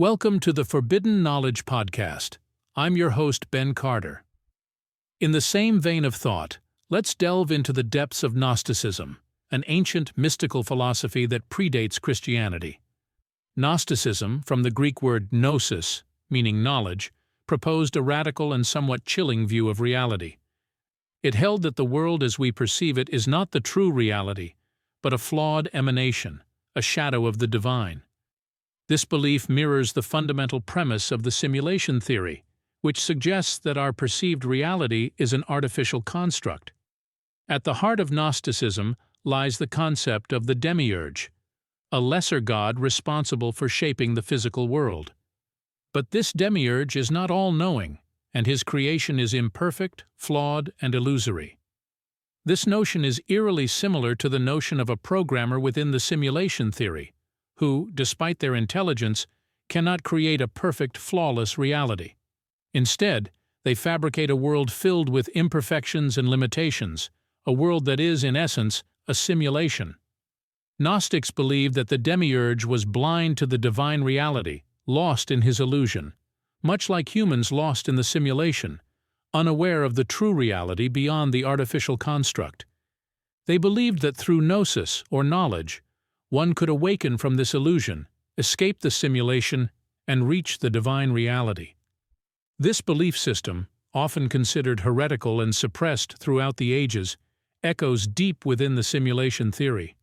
Welcome to the Forbidden Knowledge Podcast. I'm your host, Ben Carter. In the same vein of thought, let's delve into the depths of Gnosticism, an ancient mystical philosophy that predates Christianity. Gnosticism, from the Greek word gnosis, meaning knowledge, proposed a radical and somewhat chilling view of reality. It held that the world as we perceive it is not the true reality, but a flawed emanation, a shadow of the divine. This belief mirrors the fundamental premise of the simulation theory, which suggests that our perceived reality is an artificial construct. At the heart of Gnosticism lies the concept of the Demiurge, a lesser god responsible for shaping the physical world. But this Demiurge is not all-knowing, and his creation is imperfect, flawed, and illusory. This notion is eerily similar to the notion of a programmer within the simulation theory, who, despite their intelligence, cannot create a perfect, flawless reality. Instead, they fabricate a world filled with imperfections and limitations, a world that is, in essence, a simulation. Gnostics believed that the Demiurge was blind to the divine reality, lost in his illusion, much like humans lost in the simulation, unaware of the true reality beyond the artificial construct. They believed that through gnosis, or knowledge, one could awaken from this illusion, escape the simulation, and reach the divine reality. This belief system, often considered heretical and suppressed throughout the ages, echoes deep within the simulation theory.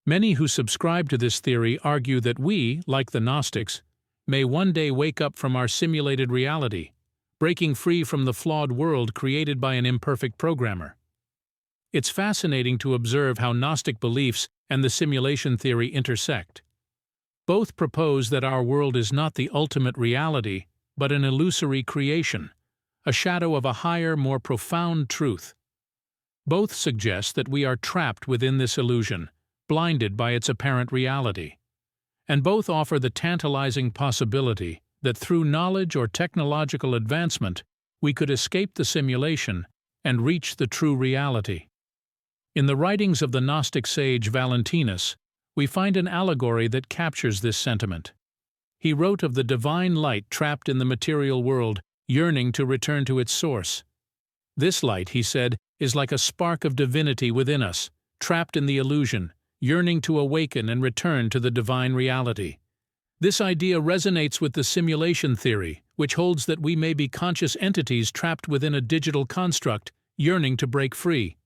Many who subscribe to this theory argue that we, like the Gnostics, may one day wake up from our simulated reality, breaking free from the flawed world created by an imperfect programmer. It's fascinating to observe how Gnostic beliefs and the simulation theory intersect. Both propose that our world is not the ultimate reality, but an illusory creation, a shadow of a higher, more profound truth. Both suggest that we are trapped within this illusion, blinded by its apparent reality. And both offer the tantalizing possibility that through knowledge or technological advancement, we could escape the simulation and reach the true reality. In the writings of the Gnostic sage Valentinus, we find an allegory that captures this sentiment. He wrote of the divine light trapped in the material world, yearning to return to its source. This light, he said, is like a spark of divinity within us, trapped in the illusion, yearning to awaken and return to the divine reality. This idea resonates with the simulation theory, which holds that we may be conscious entities trapped within a digital construct, yearning to break free.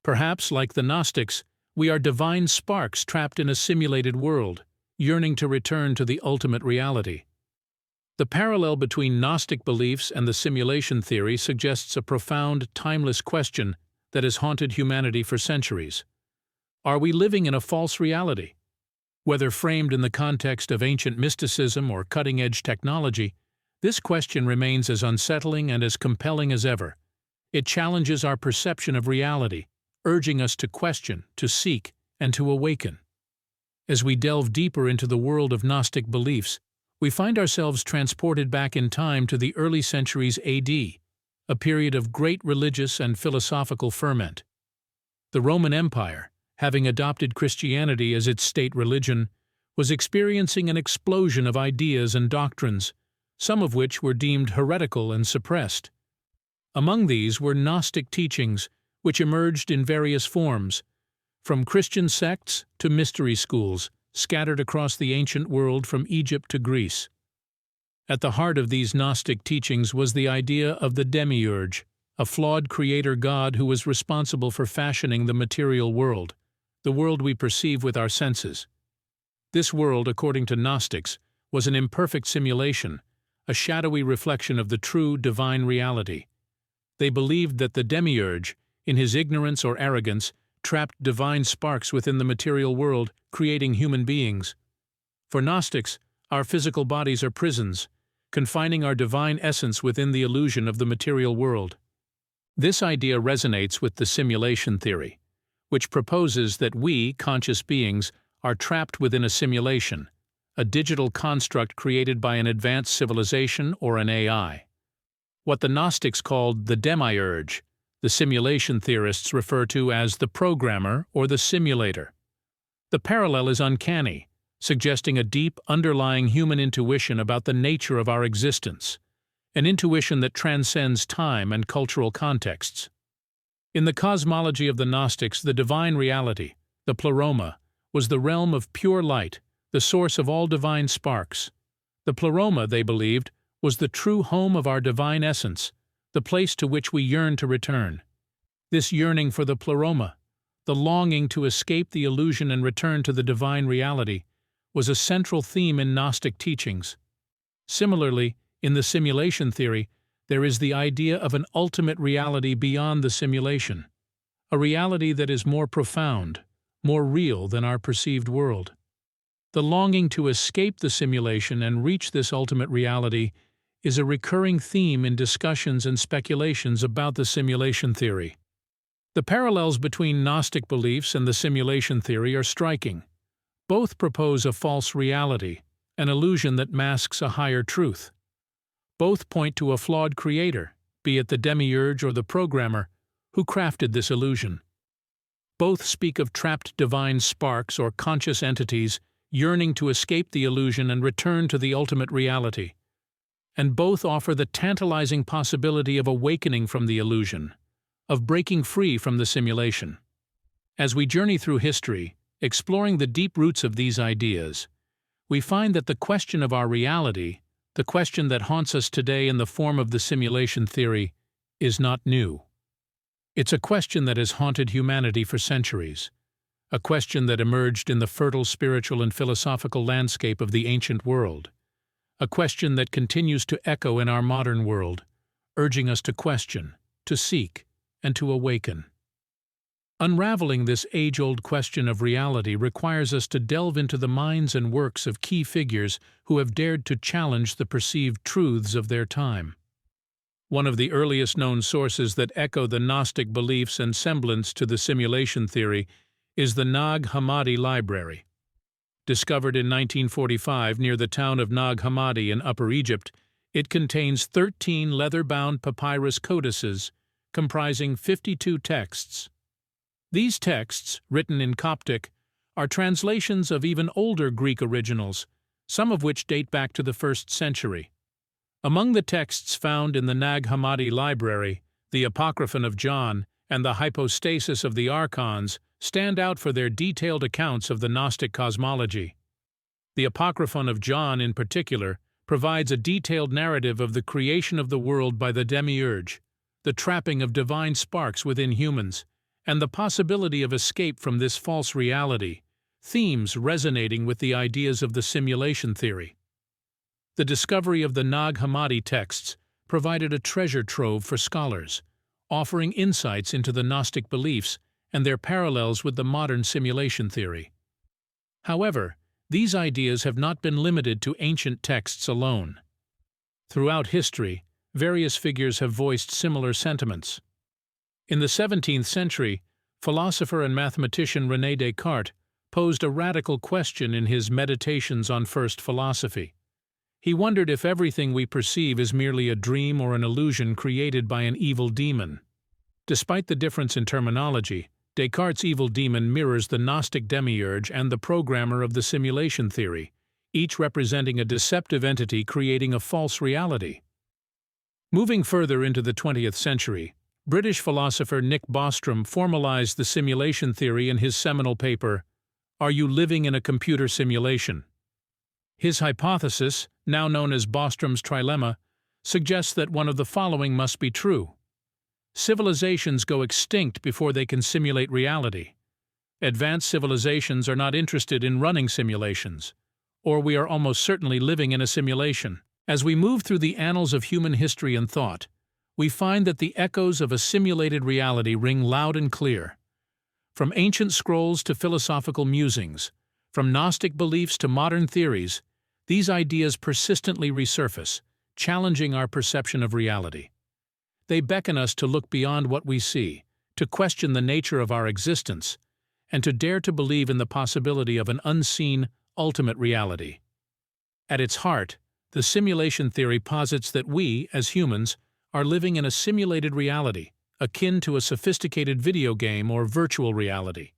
Perhaps, like the Gnostics, we are divine sparks trapped in a simulated world, yearning to return to the ultimate reality. The parallel between Gnostic beliefs and the simulation theory suggests a profound, timeless question that has haunted humanity for centuries. Are we living in a false reality? Whether framed in the context of ancient mysticism or cutting-edge technology, this question remains as unsettling and as compelling as ever. It challenges our perception of reality, urging us to question, to seek, and to awaken. As we delve deeper into the world of Gnostic beliefs, we find ourselves transported back in time to the early centuries A.D., a period of great religious and philosophical ferment. The Roman Empire, having adopted Christianity as its state religion, was experiencing an explosion of ideas and doctrines, some of which were deemed heretical and suppressed. Among these were Gnostic teachings, which emerged in various forms, from Christian sects to mystery schools, scattered across the ancient world from Egypt to Greece. At the heart of these Gnostic teachings was the idea of the Demiurge, a flawed creator god who was responsible for fashioning the material world, the world we perceive with our senses. This world, according to Gnostics, was an imperfect simulation, a shadowy reflection of the true divine reality. They believed that the Demiurge, in his ignorance or arrogance, trapped divine sparks within the material world, creating human beings. For Gnostics, our physical bodies are prisons, confining our divine essence within the illusion of the material world. This idea resonates with the simulation theory, which proposes that we, conscious beings, are trapped within a simulation, a digital construct created by an advanced civilization or an AI. What the Gnostics called the Demiurge, the simulation theorists refer to as the programmer or the simulator. The parallel is uncanny, suggesting a deep, underlying human intuition about the nature of our existence, an intuition that transcends time and cultural contexts. In the cosmology of the Gnostics, the divine reality, the pleroma, was the realm of pure light, the source of all divine sparks. The pleroma, they believed, was the true home of our divine essence, the place to which we yearn to return. This yearning for the pleroma, the longing to escape the illusion and return to the divine reality, was a central theme in Gnostic teachings. Similarly, in the simulation theory, there is the idea of an ultimate reality beyond the simulation, a reality that is more profound, more real than our perceived world. The longing to escape the simulation and reach this ultimate reality is a recurring theme in discussions and speculations about the simulation theory. The parallels between Gnostic beliefs and the simulation theory are striking. Both propose a false reality, an illusion that masks a higher truth. Both point to a flawed creator, be it the Demiurge or the programmer, who crafted this illusion. Both speak of trapped divine sparks or conscious entities yearning to escape the illusion and return to the ultimate reality. And both offer the tantalizing possibility of awakening from the illusion, of breaking free from the simulation. As we journey through history, exploring the deep roots of these ideas, we find that the question of our reality, the question that haunts us today in the form of the simulation theory, is not new. It's a question that has haunted humanity for centuries, a question that emerged in the fertile spiritual and philosophical landscape of the ancient world, a question that continues to echo in our modern world, urging us to question, to seek, and to awaken. Unraveling this age-old question of reality requires us to delve into the minds and works of key figures who have dared to challenge the perceived truths of their time. One of the earliest known sources that echo the Gnostic beliefs and semblance to the simulation theory is the Nag Hammadi Library. Discovered in 1945 near the town of Nag Hammadi in Upper Egypt, it contains 13 leather-bound papyrus codices comprising 52 texts. These texts, written in Coptic, are translations of even older Greek originals, some of which date back to the 1st century. Among the texts found in the Nag Hammadi Library, the Apocryphon of John and the Hypostasis of the Archons stand out for their detailed accounts of the Gnostic cosmology. The Apocryphon of John, in particular, provides a detailed narrative of the creation of the world by the Demiurge, the trapping of divine sparks within humans, and the possibility of escape from this false reality, themes resonating with the ideas of the simulation theory. The discovery of the Nag Hammadi texts provided a treasure trove for scholars, offering insights into the Gnostic beliefs and their parallels with the modern simulation theory. However, these ideas have not been limited to ancient texts alone. Throughout history, various figures have voiced similar sentiments. In the 17th century, philosopher and mathematician René Descartes posed a radical question in his Meditations on First Philosophy. He wondered if everything we perceive is merely a dream or an illusion created by an evil demon. Despite the difference in terminology, Descartes' evil demon mirrors the Gnostic Demiurge and the programmer of the simulation theory, each representing a deceptive entity creating a false reality. Moving further into the 20th century, British philosopher Nick Bostrom formalized the simulation theory in his seminal paper, Are You Living in a Computer Simulation? His hypothesis, now known as Bostrom's trilemma, suggests that one of the following must be true. Civilizations go extinct before they can simulate reality. Advanced civilizations are not interested in running simulations, or we are almost certainly living in a simulation. As we move through the annals of human history and thought, we find that the echoes of a simulated reality ring loud and clear. From ancient scrolls to philosophical musings, from Gnostic beliefs to modern theories, these ideas persistently resurface, challenging our perception of reality. They beckon us to look beyond what we see, to question the nature of our existence, and to dare to believe in the possibility of an unseen, ultimate reality. At its heart, the simulation theory posits that we, as humans, are living in a simulated reality, akin to a sophisticated video game or virtual reality.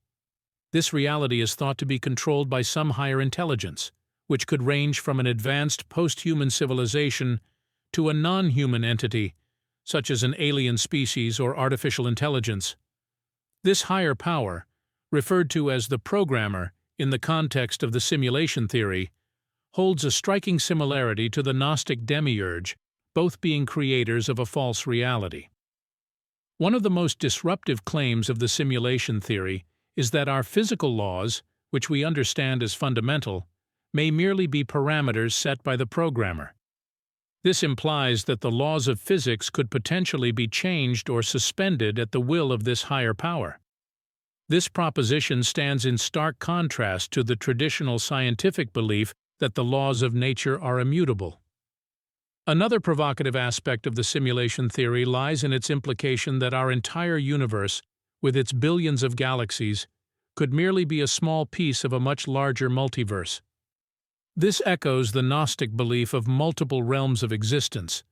This reality is thought to be controlled by some higher intelligence, which could range from an advanced post-human civilization to a non-human entity, such as an alien species or artificial intelligence. This higher power, referred to as the programmer in the context of the simulation theory, holds a striking similarity to the Gnostic Demiurge, both being creators of a false reality. One of the most disruptive claims of the simulation theory is that our physical laws, which we understand as fundamental, may merely be parameters set by the programmer. This implies that the laws of physics could potentially be changed or suspended at the will of this higher power. This proposition stands in stark contrast to the traditional scientific belief that the laws of nature are immutable. Another provocative aspect of the simulation theory lies in its implication that our entire universe, with its billions of galaxies, could merely be a small piece of a much larger multiverse. This echoes the Gnostic belief of multiple realms of existence,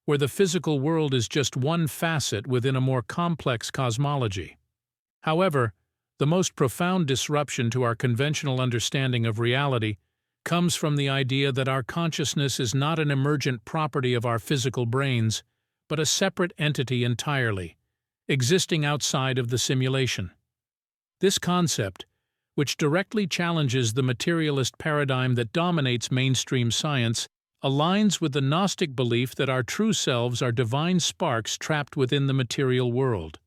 where the physical world is just one facet within a more complex cosmology. However, the most profound disruption to our conventional understanding of reality comes from the idea that our consciousness is not an emergent property of our physical brains, but a separate entity entirely, existing outside of the simulation. This concept, which directly challenges the materialist paradigm that dominates mainstream science, aligns with the Gnostic belief that our true selves are divine sparks trapped within the material world.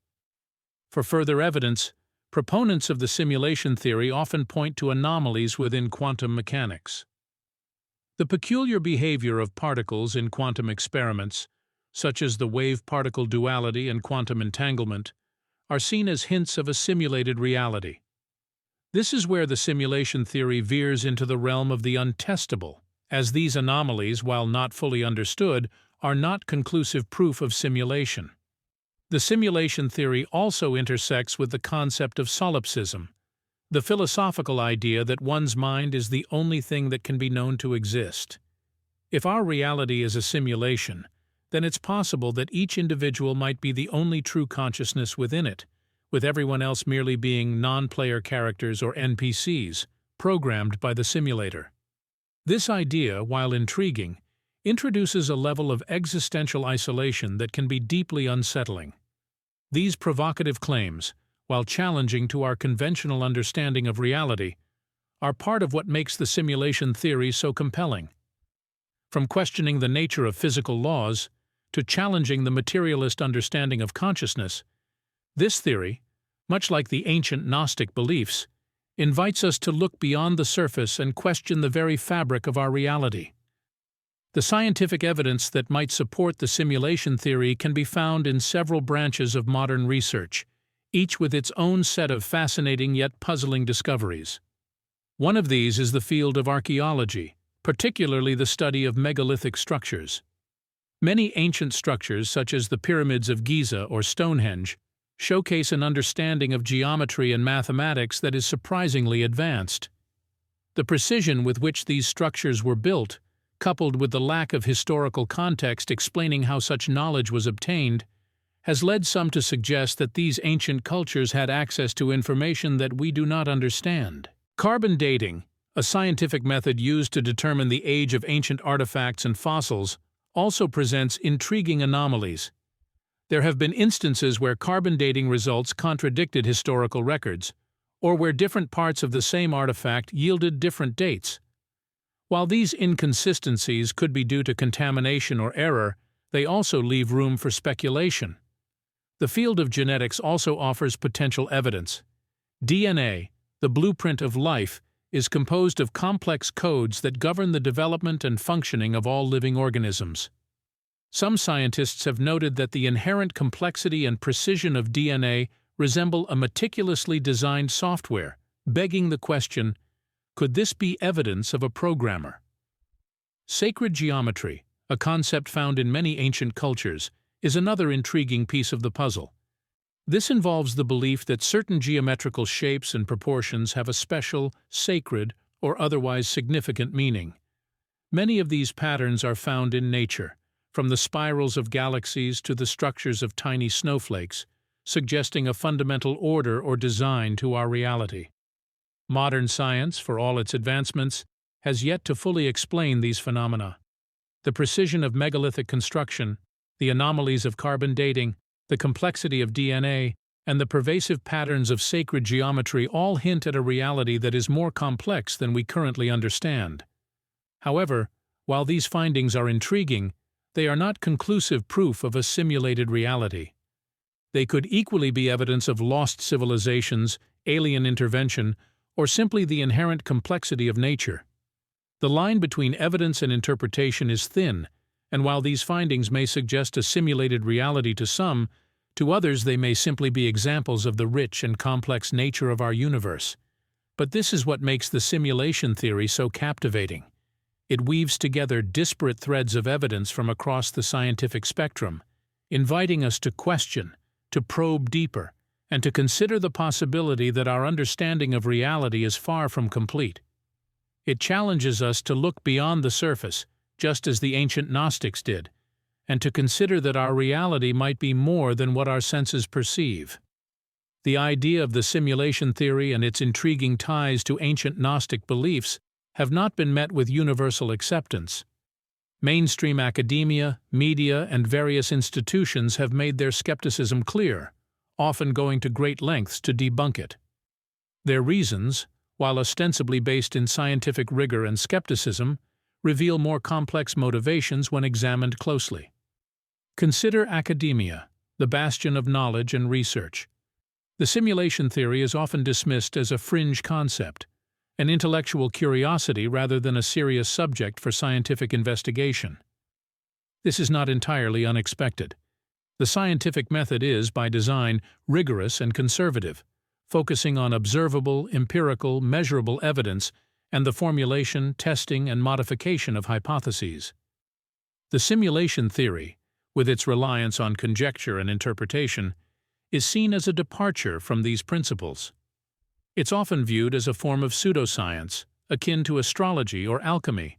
For further evidence, proponents of the simulation theory often point to anomalies within quantum mechanics. The peculiar behavior of particles in quantum experiments, such as the wave-particle duality and quantum entanglement, are seen as hints of a simulated reality. This is where the simulation theory veers into the realm of the untestable, as these anomalies, while not fully understood, are not conclusive proof of simulation. The simulation theory also intersects with the concept of solipsism, the philosophical idea that one's mind is the only thing that can be known to exist. If our reality is a simulation, then it's possible that each individual might be the only true consciousness within it, with everyone else merely being non-player characters or NPCs, programmed by the simulator. This idea, while intriguing, introduces a level of existential isolation that can be deeply unsettling. These provocative claims, while challenging to our conventional understanding of reality, are part of what makes the simulation theory so compelling. From questioning the nature of physical laws to challenging the materialist understanding of consciousness, this theory, much like the ancient Gnostic beliefs, invites us to look beyond the surface and question the very fabric of our reality. The scientific evidence that might support the simulation theory can be found in several branches of modern research, each with its own set of fascinating yet puzzling discoveries. One of these is the field of archaeology, particularly the study of megalithic structures. Many ancient structures, such as the pyramids of Giza or Stonehenge, showcase an understanding of geometry and mathematics that is surprisingly advanced. The precision with which these structures were built, coupled with the lack of historical context explaining how such knowledge was obtained, has led some to suggest that these ancient cultures had access to information that we do not understand. Carbon dating, a scientific method used to determine the age of ancient artifacts and fossils, also presents intriguing anomalies. There have been instances where carbon dating results contradicted historical records, or where different parts of the same artifact yielded different dates. While these inconsistencies could be due to contamination or error, they also leave room for speculation. The field of genetics also offers potential evidence. DNA, the blueprint of life, is composed of complex codes that govern the development and functioning of all living organisms. Some scientists have noted that the inherent complexity and precision of DNA resemble a meticulously designed software, begging the question, could this be evidence of a programmer? Sacred geometry, a concept found in many ancient cultures, is another intriguing piece of the puzzle. This involves the belief that certain geometrical shapes and proportions have a special, sacred, or otherwise significant meaning. Many of these patterns are found in nature, from the spirals of galaxies to the structures of tiny snowflakes, suggesting a fundamental order or design to our reality. Modern science, for all its advancements, has yet to fully explain these phenomena. The precision of megalithic construction, the anomalies of carbon dating, the complexity of DNA, and the pervasive patterns of sacred geometry all hint at a reality that is more complex than we currently understand. However, while these findings are intriguing, they are not conclusive proof of a simulated reality. They could equally be evidence of lost civilizations, alien intervention, or simply the inherent complexity of nature. The line between evidence and interpretation is thin, and while these findings may suggest a simulated reality to some, to others they may simply be examples of the rich and complex nature of our universe. But this is what makes the simulation theory so captivating. It weaves together disparate threads of evidence from across the scientific spectrum, inviting us to question, to probe deeper, and to consider the possibility that our understanding of reality is far from complete. It challenges us to look beyond the surface, just as the ancient Gnostics did, and to consider that our reality might be more than what our senses perceive. The idea of the simulation theory and its intriguing ties to ancient Gnostic beliefs have not been met with universal acceptance. Mainstream academia, media, and various institutions have made their skepticism clear, often going to great lengths to debunk it. Their reasons, while ostensibly based in scientific rigor and skepticism, reveal more complex motivations when examined closely. Consider academia, the bastion of knowledge and research. The simulation theory is often dismissed as a fringe concept, an intellectual curiosity rather than a serious subject for scientific investigation. This is not entirely unexpected. The scientific method is, by design, rigorous and conservative, focusing on observable, empirical, measurable evidence and the formulation, testing, and modification of hypotheses. The simulation theory, with its reliance on conjecture and interpretation, is seen as a departure from these principles. It's often viewed as a form of pseudoscience, akin to astrology or alchemy.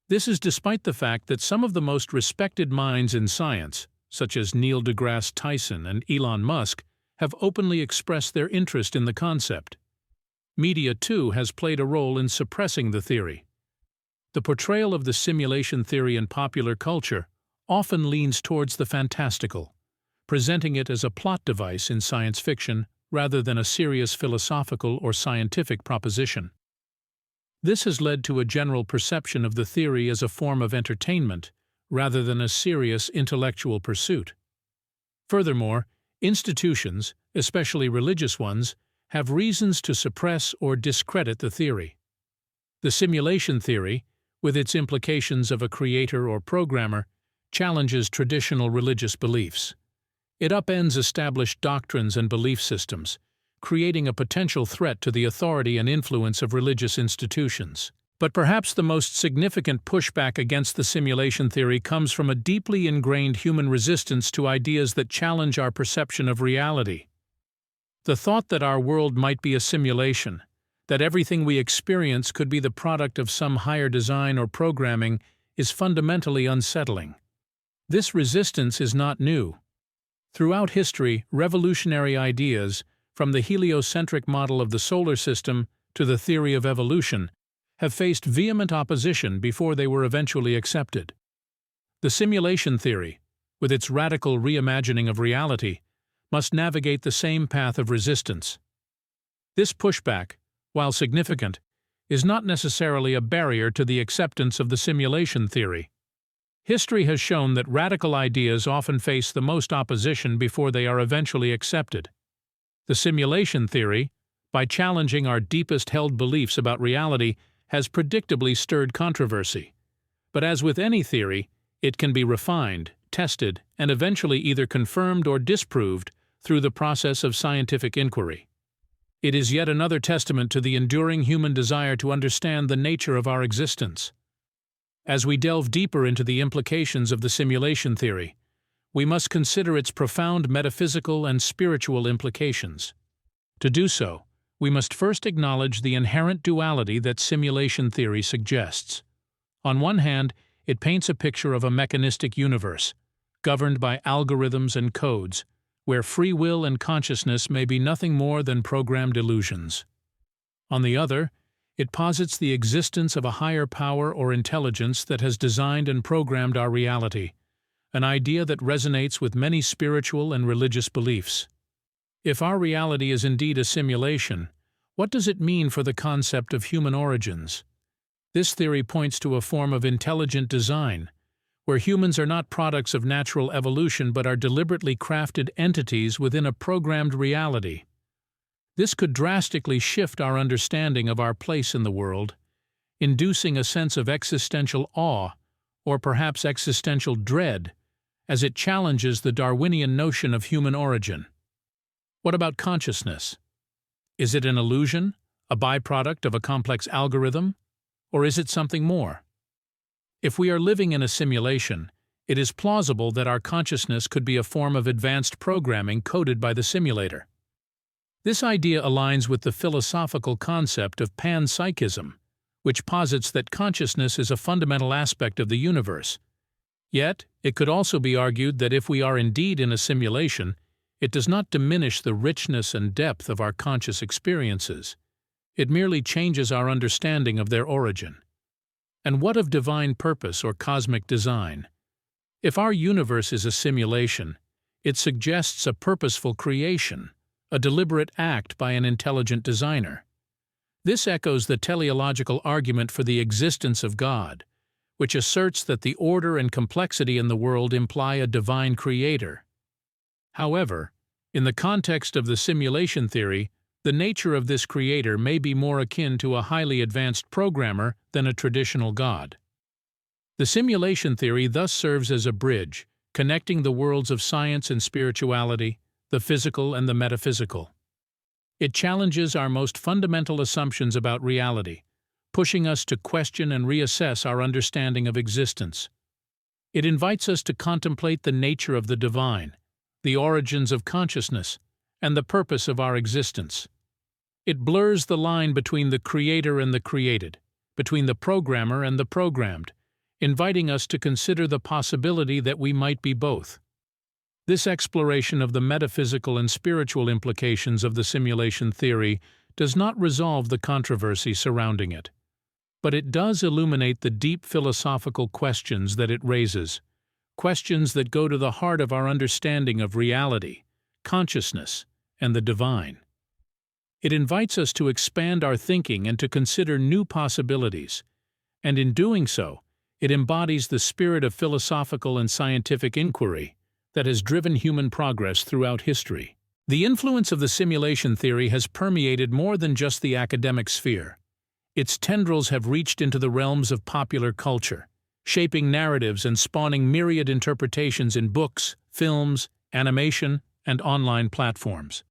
This is despite the fact that some of the most respected minds in science, such as Neil deGrasse Tyson and Elon Musk, have openly expressed their interest in the concept. Media, too, has played a role in suppressing the theory. The portrayal of the simulation theory in popular culture often leans towards the fantastical, presenting it as a plot device in science fiction rather than a serious philosophical or scientific proposition. This has led to a general perception of the theory as a form of entertainment rather than a serious intellectual pursuit. Furthermore, institutions, especially religious ones, have reasons to suppress or discredit the theory. The simulation theory, with its implications of a creator or programmer, challenges traditional religious beliefs. It upends established doctrines and belief systems, creating a potential threat to the authority and influence of religious institutions. But perhaps the most significant pushback against the simulation theory comes from a deeply ingrained human resistance to ideas that challenge our perception of reality. The thought that our world might be a simulation, that everything we experience could be the product of some higher design or programming, is fundamentally unsettling. This resistance is not new. Throughout history, revolutionary ideas, from the heliocentric model of the solar system to the theory of evolution, have faced vehement opposition before they were eventually accepted. The simulation theory, with its radical reimagining of reality, must navigate the same path of resistance. This pushback, while significant, is not necessarily a barrier to the acceptance of the simulation theory. History has shown that radical ideas often face the most opposition before they are eventually accepted. The simulation theory, by challenging our deepest held beliefs about reality, has predictably stirred controversy. But as with any theory, it can be refined, tested, and eventually either confirmed or disproved through the process of scientific inquiry. It is yet another testament to the enduring human desire to understand the nature of our existence. As we delve deeper into the implications of the simulation theory, we must consider its profound metaphysical and spiritual implications. To do so, we must first acknowledge the inherent duality that simulation theory suggests. On one hand, it paints a picture of a mechanistic universe, governed by algorithms and codes, where free will and consciousness may be nothing more than programmed illusions. On the other, it posits the existence of a higher power or intelligence that has designed and programmed our reality, an idea that resonates with many spiritual and religious beliefs. If our reality is indeed a simulation, what does it mean for the concept of human origins? This theory points to a form of intelligent design, where humans are not products of natural evolution but are deliberately crafted entities within a programmed reality. This could drastically shift our understanding of our place in the world, inducing a sense of existential awe, or perhaps existential dread, as it challenges the Darwinian notion of human origin. What about consciousness? Is it an illusion, a byproduct of a complex algorithm, or is it something more? If we are living in a simulation, it is plausible that our consciousness could be a form of advanced programming coded by the simulator. This idea aligns with the philosophical concept of panpsychism, which posits that consciousness is a fundamental aspect of the universe. Yet, it could also be argued that if we are indeed in a simulation, it does not diminish the richness and depth of our conscious experiences. It merely changes our understanding of their origin. And what of divine purpose or cosmic design? If our universe is a simulation, it suggests a purposeful creation, a deliberate act by an intelligent designer. This echoes the teleological argument for the existence of God, which asserts that the order and complexity in the world imply a divine creator. However, in the context of the simulation theory, the nature of this creator may be more akin to a highly advanced programmer than a traditional God. The simulation theory thus serves as a bridge, connecting the worlds of science and spirituality, the physical and the metaphysical. It challenges our most fundamental assumptions about reality, pushing us to question and reassess our understanding of existence. It invites us to contemplate the nature of the divine, the origins of consciousness, and the purpose of our existence. It blurs the line between the creator and the created, between the programmer and the programmed, inviting us to consider the possibility that we might be both. This exploration of the metaphysical and spiritual implications of the simulation theory does not resolve the controversy surrounding it, but it does illuminate the deep philosophical questions that it raises, questions that go to the heart of our understanding of reality, consciousness, and the divine. It invites us to expand our thinking and to consider new possibilities, and in doing so, it embodies the spirit of philosophical and scientific inquiry that has driven human progress throughout history. The influence of the simulation theory has permeated more than just the academic sphere. Its tendrils have reached into the realms of popular culture, shaping narratives and spawning myriad interpretations in books, films, animation, and online platforms.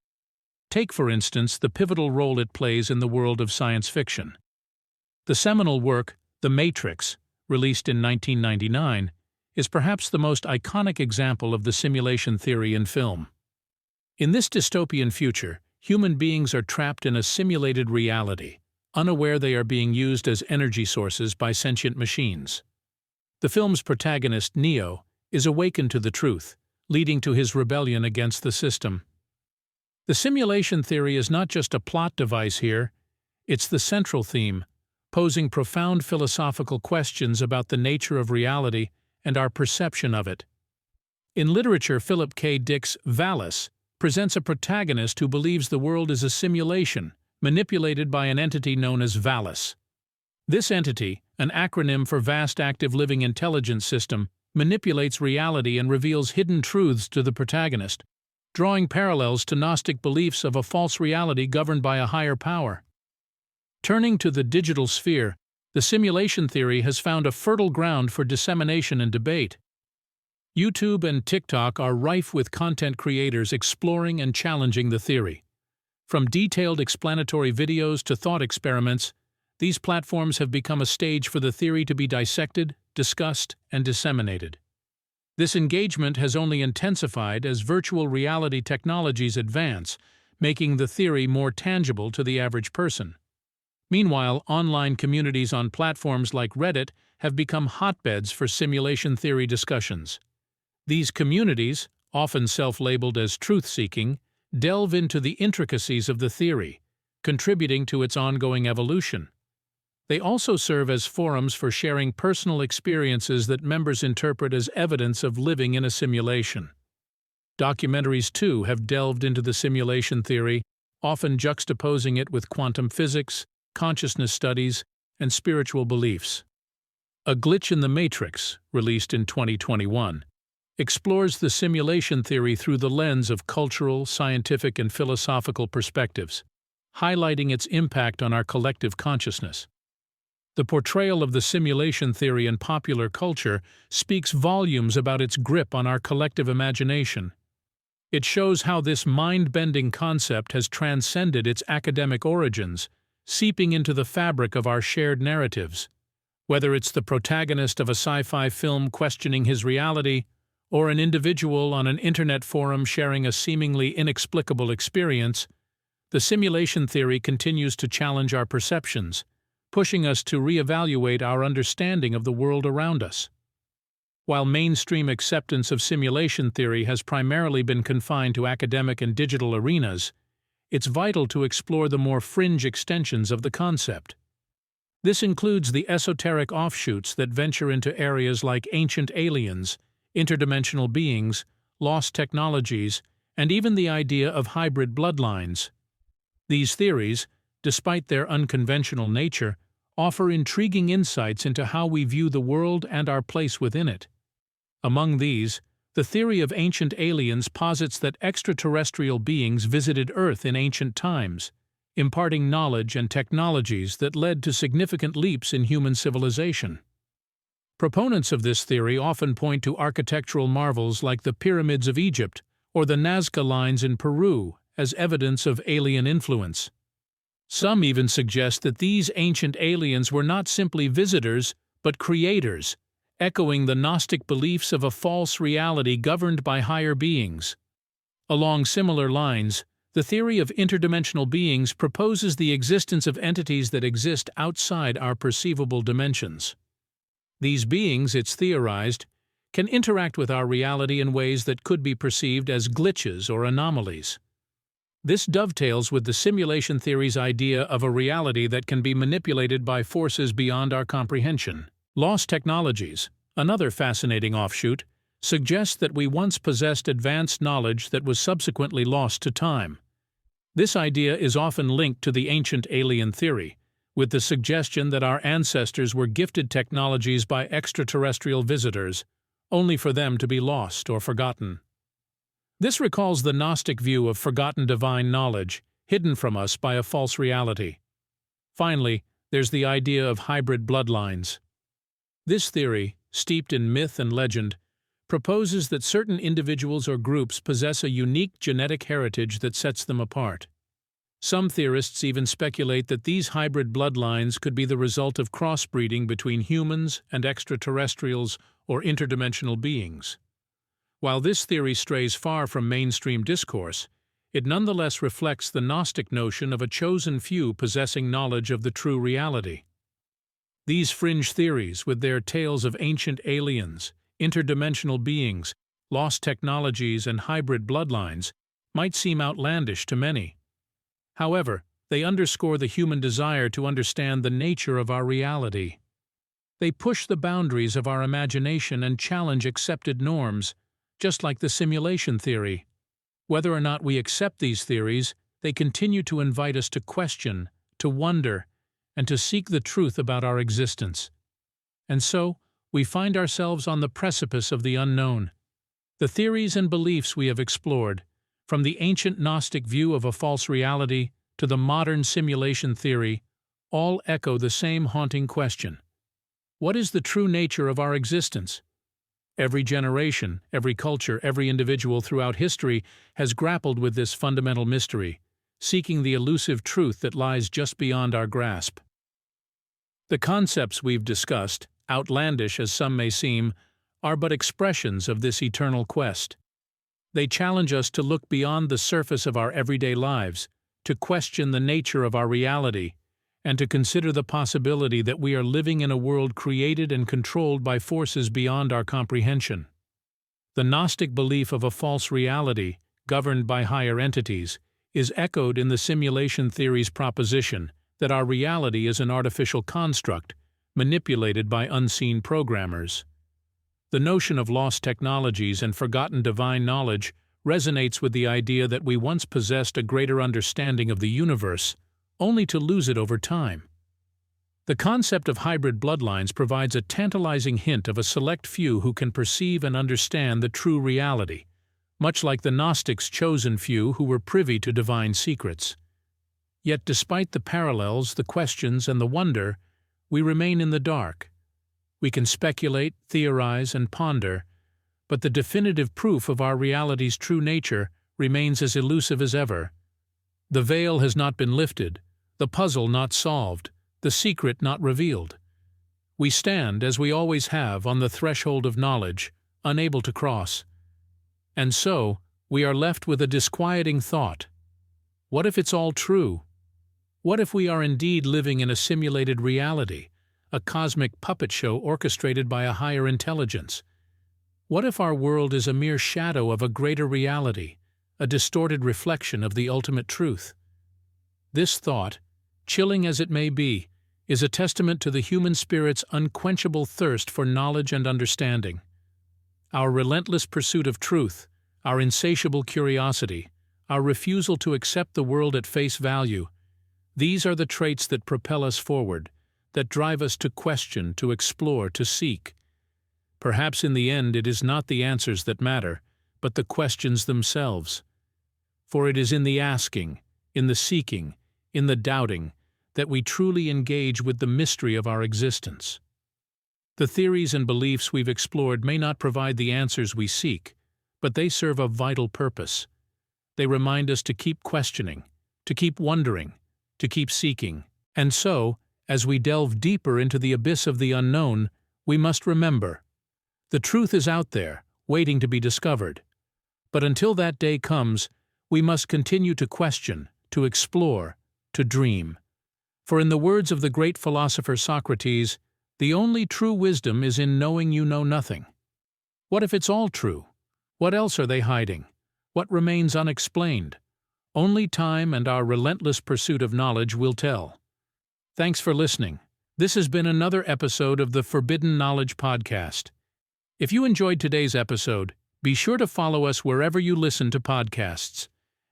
Take, for instance, the pivotal role it plays in the world of science fiction. The seminal work, The Matrix, released in 1999, is perhaps the most iconic example of the simulation theory in film. In this dystopian future, human beings are trapped in a simulated reality, unaware they are being used as energy sources by sentient machines. The film's protagonist, Neo, is awakened to the truth, leading to his rebellion against the system. The simulation theory is not just a plot device here, it's the central theme, posing profound philosophical questions about the nature of reality and our perception of it. In literature, Philip K. Dick's Valis presents a protagonist who believes the world is a simulation, manipulated by an entity known as Valis. This entity, an acronym for Vast Active Living Intelligence System, manipulates reality and reveals hidden truths to the protagonist, drawing parallels to Gnostic beliefs of a false reality governed by a higher power. Turning to the digital sphere, the simulation theory has found a fertile ground for dissemination and debate. YouTube and TikTok are rife with content creators exploring and challenging the theory. From detailed explanatory videos to thought experiments, these platforms have become a stage for the theory to be dissected, discussed, and disseminated. This engagement has only intensified as virtual reality technologies advance, making the theory more tangible to the average person. Meanwhile, online communities on platforms like Reddit have become hotbeds for simulation theory discussions. These communities, often self-labeled as truth-seeking, delve into the intricacies of the theory, contributing to its ongoing evolution. They also serve as forums for sharing personal experiences that members interpret as evidence of living in a simulation. Documentaries, too, have delved into the simulation theory, often juxtaposing it with quantum physics, consciousness studies, and spiritual beliefs. A Glitch in the Matrix, released in 2021, explores the simulation theory through the lens of cultural, scientific, and philosophical perspectives, highlighting its impact on our collective consciousness. The portrayal of the simulation theory in popular culture speaks volumes about its grip on our collective imagination. It shows how this mind-bending concept has transcended its academic origins, seeping into the fabric of our shared narratives. Whether it's the protagonist of a sci-fi film questioning his reality, or an individual on an internet forum sharing a seemingly inexplicable experience, the simulation theory continues to challenge our perceptions, pushing us to reevaluate our understanding of the world around us. While mainstream acceptance of simulation theory has primarily been confined to academic and digital arenas, it's vital to explore the more fringe extensions of the concept. This includes the esoteric offshoots that venture into areas like ancient aliens, interdimensional beings, lost technologies, and even the idea of hybrid bloodlines. These theories, despite their unconventional nature, offer intriguing insights into how we view the world and our place within it. Among these, the theory of ancient aliens posits that extraterrestrial beings visited Earth in ancient times, imparting knowledge and technologies that led to significant leaps in human civilization. Proponents of this theory often point to architectural marvels like the pyramids of Egypt or the Nazca lines in Peru as evidence of alien influence. Some even suggest that these ancient aliens were not simply visitors, but creators, echoing the Gnostic beliefs of a false reality governed by higher beings. Along similar lines, the theory of interdimensional beings proposes the existence of entities that exist outside our perceivable dimensions. These beings, it's theorized, can interact with our reality in ways that could be perceived as glitches or anomalies. This dovetails with the simulation theory's idea of a reality that can be manipulated by forces beyond our comprehension. Lost technologies, another fascinating offshoot, suggest that we once possessed advanced knowledge that was subsequently lost to time. This idea is often linked to the ancient alien theory, with the suggestion that our ancestors were gifted technologies by extraterrestrial visitors, only for them to be lost or forgotten. This recalls the Gnostic view of forgotten divine knowledge, hidden from us by a false reality. Finally, there's the idea of hybrid bloodlines. This theory, steeped in myth and legend, proposes that certain individuals or groups possess a unique genetic heritage that sets them apart. Some theorists even speculate that these hybrid bloodlines could be the result of crossbreeding between humans and extraterrestrials or interdimensional beings. While this theory strays far from mainstream discourse, it nonetheless reflects the Gnostic notion of a chosen few possessing knowledge of the true reality. These fringe theories, with their tales of ancient aliens, interdimensional beings, lost technologies, and hybrid bloodlines, might seem outlandish to many. However, they underscore the human desire to understand the nature of our reality. They push the boundaries of our imagination and challenge accepted norms, just like the simulation theory. Whether or not we accept these theories, they continue to invite us to question, to wonder, and to seek the truth about our existence. And so, we find ourselves on the precipice of the unknown. The theories and beliefs we have explored, from the ancient Gnostic view of a false reality to the modern simulation theory, all echo the same haunting question. What is the true nature of our existence? Every generation, every culture, every individual throughout history has grappled with this fundamental mystery, seeking the elusive truth that lies just beyond our grasp. The concepts we've discussed, outlandish as some may seem, are but expressions of this eternal quest. They challenge us to look beyond the surface of our everyday lives, to question the nature of our reality, and to consider the possibility that we are living in a world created and controlled by forces beyond our comprehension. The Gnostic belief of a false reality, governed by higher entities, is echoed in the simulation theory's proposition that our reality is an artificial construct manipulated by unseen programmers. The notion of lost technologies and forgotten divine knowledge resonates with the idea that we once possessed a greater understanding of the universe, only to lose it over time. The concept of hybrid bloodlines provides a tantalizing hint of a select few who can perceive and understand the true reality, much like the Gnostics' chosen few who were privy to divine secrets. Yet despite the parallels, the questions, and the wonder, we remain in the dark. We can speculate, theorize, and ponder, but the definitive proof of our reality's true nature remains as elusive as ever. The veil has not been lifted, the puzzle not solved, the secret not revealed. We stand, as we always have, on the threshold of knowledge, unable to cross. And so, we are left with a disquieting thought. What if it's all true? What if we are indeed living in a simulated reality, a cosmic puppet show orchestrated by a higher intelligence? What if our world is a mere shadow of a greater reality, a distorted reflection of the ultimate truth? This thought, chilling as it may be, is a testament to the human spirit's unquenchable thirst for knowledge and understanding. Our relentless pursuit of truth, our insatiable curiosity, our refusal to accept the world at face value, these are the traits that propel us forward, that drive us to question, to explore, to seek. Perhaps in the end it is not the answers that matter, but the questions themselves. For it is in the asking, in the seeking, in the doubting, that we truly engage with the mystery of our existence. The theories and beliefs we've explored may not provide the answers we seek, but they serve a vital purpose. They remind us to keep questioning, to keep wondering, to keep seeking. And so, as we delve deeper into the abyss of the unknown, we must remember, the truth is out there, waiting to be discovered. But until that day comes, we must continue to question, to explore, to dream. For in the words of the great philosopher Socrates, the only true wisdom is in knowing you know nothing. What if it's all true? What else are they hiding? What remains unexplained? Only time and our relentless pursuit of knowledge will tell. Thanks for listening. This has been another episode of the Forbidden Knowledge Podcast. If you enjoyed today's episode, be sure to follow us wherever you listen to podcasts.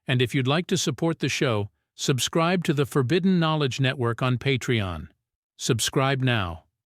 And if you'd like to support the show, subscribe to the Forbidden Knowledge Network on Patreon. Subscribe now.